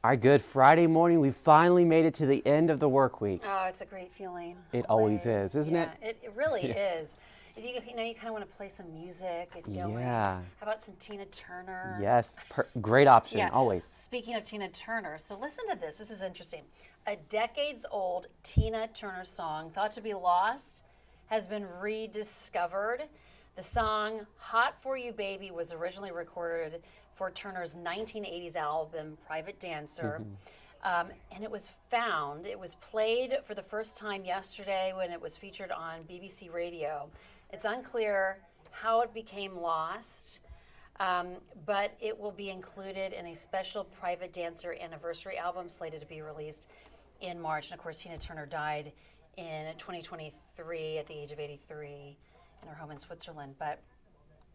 Our good Friday morning, we finally made it to the end of the work week. Oh, it's a great feeling. It always is, isn't it? It really is. You kind of want to play some music and going. Yeah. How about some Tina Turner? Yes, great option, Yeah. always. Speaking of Tina Turner, so listen to this. This is interesting. A decades-old Tina Turner song thought to be lost has been rediscovered. The song "Hot for You Baby" was originally recorded for Turner's 1980s album Private Dancer. And it was found, it was played for the first time yesterday when it was featured on BBC Radio. It's unclear how it became lost, but it will be included in a special Private Dancer anniversary album slated to be released in March. And of course, Tina Turner died in 2023 at the age of 83 in her home in Switzerland. But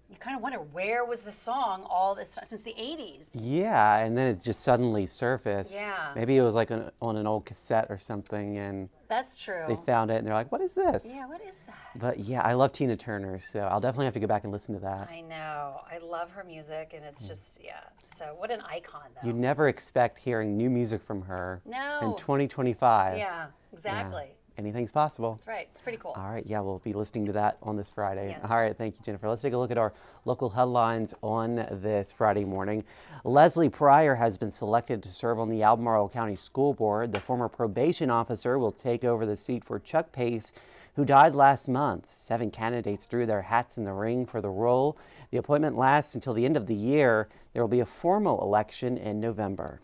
you kind of wonder, where was the song all this since the 80s? Yeah, and then it just suddenly surfaced. Yeah. Maybe it was like on an old cassette or something, and That's true. they found it, and they're like, what is this? Yeah, what is that? But yeah, I love Tina Turner, so I'll definitely have to go back and listen to that. I know. I love her music, and it's just, yeah. So what an icon, though. You never expect hearing new music from her No. in 2025. Yeah, exactly. Yeah. Anything's possible. That's right. It's pretty cool. All right, yeah, we'll be listening to that on this Friday. Yes. All right, thank you, Jennifer. Let's take a look at our local headlines on this Friday morning. Leslie Pryor has been selected to serve on the Albemarle County School Board. The former probation officer will take over the seat for Chuck Pace, who died last month. 7 candidates threw their hats in the ring for the role. The appointment lasts until the end of the year. There will be a formal election in November.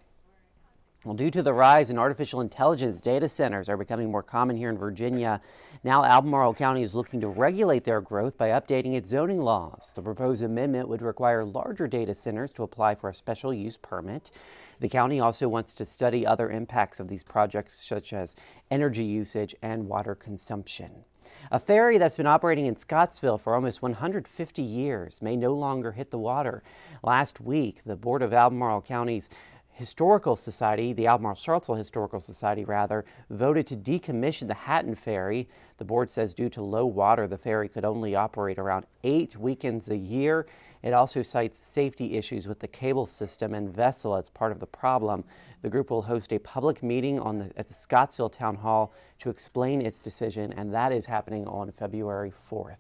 Well, due to the rise in artificial intelligence, data centers are becoming more common here in Virginia. Now Albemarle County is looking to regulate their growth by updating its zoning laws. The proposed amendment would require larger data centers to apply for a special use permit. The county also wants to study other impacts of these projects, such as energy usage and water consumption. A ferry that's been operating in Scottsville for almost 150 years may no longer hit the water. Last week, the Board of Albemarle County's Historical Society, the Albemarle-Charlottesville Historical Society rather, voted to decommission the Hatton Ferry. The board says due to low water, the ferry could only operate around 8 weekends a year. It also cites safety issues with the cable system and vessel as part of the problem. The group will host a public meeting at the Scottsville Town Hall to explain its decision, and that is happening on February 4th.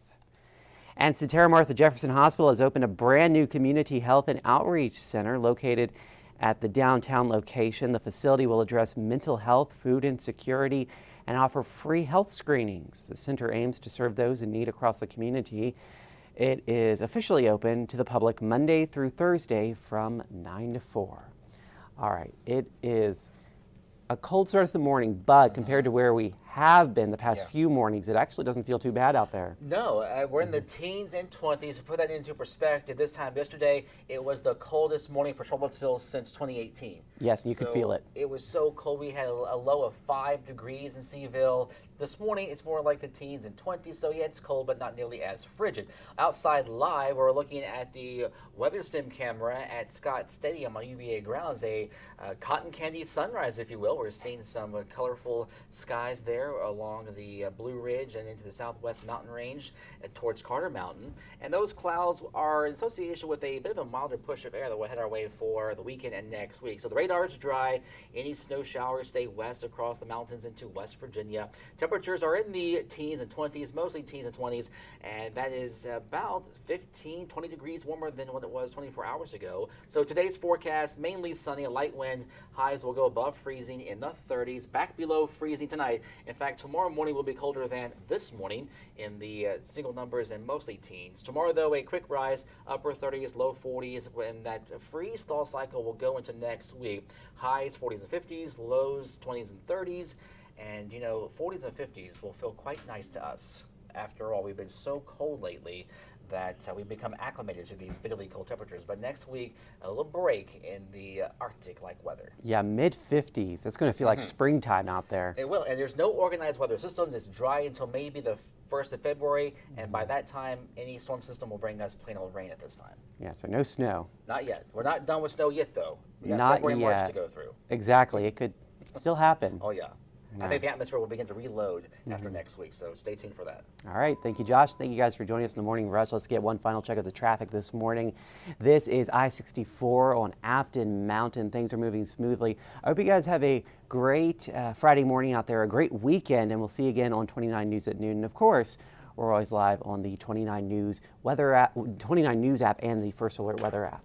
And Sotera Martha Jefferson Hospital has opened a brand new community health and outreach center located at the downtown location. The facility will address mental health, food insecurity, and offer free health screenings. The center aims to serve those in need across the community. It is officially open to the public Monday through Thursday from 9 to 4. All right, it is a cold start to the morning, but compared to where we have been the past few mornings, it actually doesn't feel too bad out there. No, we're in the teens and 20s. To put that into perspective, this time yesterday, it was the coldest morning for Charlottesville since 2018. Yes, you could feel it. It was so cold. We had a low of 5 degrees in Seaville. This morning, it's more like the teens and 20s, so yeah, it's cold, but not nearly as frigid. Outside live, we're looking at the weather stem camera at Scott Stadium on UVA grounds, a cotton candy sunrise, if you will. We're seeing some colorful skies there along the Blue Ridge and into the southwest mountain range and towards Carter Mountain. And those clouds are in association with a bit of a milder push of air that will head our way for the weekend and next week. So the radar is dry. Any snow showers stay west across the mountains into West Virginia. Temperatures are in the teens and 20s, mostly teens and 20s, and that is about 15, 20 degrees warmer than what it was 24 hours ago. So today's forecast, mainly sunny, a light wind. Highs will go above freezing in the 30s, back below freezing tonight. In fact, tomorrow morning will be colder than this morning in the single numbers and mostly teens. Tomorrow, though, a quick rise, upper 30s, low 40s, when that freeze-thaw cycle will go into next week. Highs 40s and 50s, lows 20s and 30s, and, you know, 40s and 50s will feel quite nice to us. After all, we've been so cold lately that we've become acclimated to these bitterly cold temperatures. But next week, a little break in the Arctic-like weather. Yeah, mid-50s. It's going to feel like springtime out there. It will, and there's no organized weather systems. It's dry until maybe the 1st of February, and by that time, any storm system will bring us plain old rain at this time. Yeah, so no snow. Not yet. We're not done with snow yet, though. We got Not February and March yet. to go through. Exactly. It could still happen. Oh, yeah. I think the atmosphere will begin to reload after next week, so stay tuned for that. All right. Thank you, Josh. Thank you guys for joining us in the Morning Rush. Let's get one final check of the traffic this morning. This is I-64 on Afton Mountain. Things are moving smoothly. I hope you guys have a great Friday morning out there, a great weekend, and we'll see you again on 29 News at noon. And of course, we're always live on the 29 News app and the First Alert Weather app.